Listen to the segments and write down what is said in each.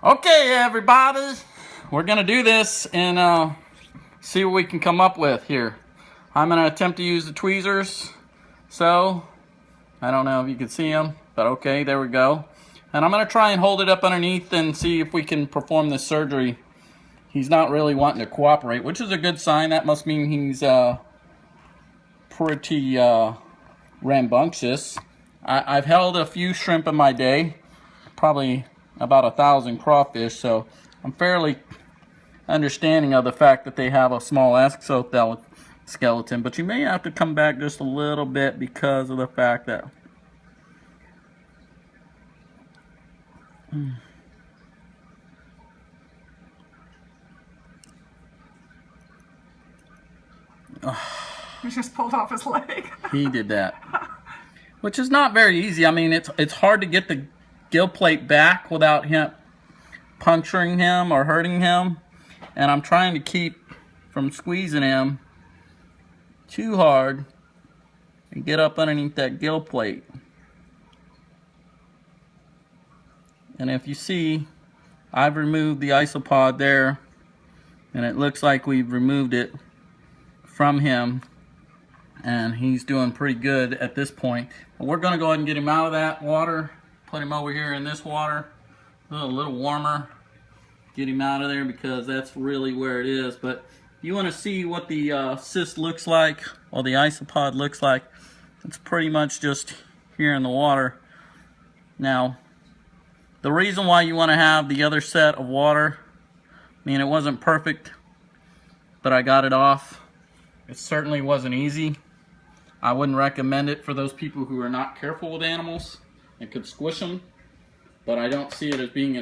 Okay, everybody, we're gonna do this and see what we can come up with here. I'm gonna attempt to use the tweezers. So, I don't know if you can see them, but okay, there we go. And I'm gonna try and hold it up underneath and see if we can perform this surgery. He's not really wanting to cooperate, which is a good sign. That must mean he's pretty rambunctious. I've held a few shrimp in my day, probably about 1,000 crawfish, so I'm fairly understanding of the fact that they have a small exoskeleton, but you may have to come back just a little bit because of the fact that He just pulled off his leg. he did that, which is not very easy. I mean, it's hard to get the gill plate back without him puncturing him or hurting him, and I'm trying to keep from squeezing him too hard and get up underneath that gill plate. And if you see, I've removed the isopod there, and it looks like we've removed it from him, and he's doing pretty good at this point. But we're going to go ahead and get him out of that water, put him over here in this water, a little warmer, get him out of there because that's really where it is. But you want to see what the cyst looks like, or the isopod looks like. It's pretty much just here in the water. Now, the reason why you want to have the other set of water, I mean, it wasn't perfect, but I got it off. It certainly wasn't easy. I wouldn't recommend it for those people who are not careful with animals and could squish them, but I don't see it as being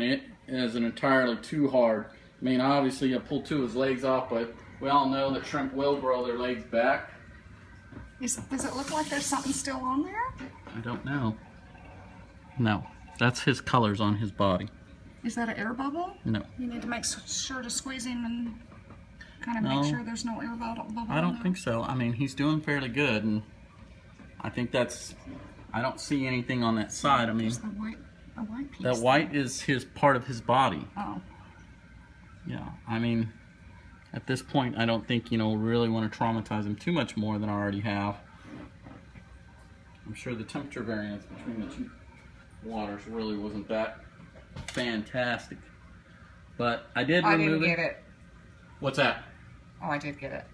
as an entirely too hard. I mean, obviously I pulled two of his legs off, but we all know that shrimp will grow their legs back. Does it look like there's something still on there? I don't know. No, that's his colors on his body. Is that an air bubble? No. You need to make sure to squeeze him and kind of make sure there's no air bubble. I don't think so. I mean, he's doing fairly good, and I think that's, I don't see anything on that side. I mean, the white piece. that white is his part of his body. Oh. Yeah, I mean, at this point, I don't think, really want to traumatize him too much more than I already have. I'm sure the temperature variance between the two waters really wasn't that fantastic. But I did remove it. I didn't get it. What's that? Oh, I did get it.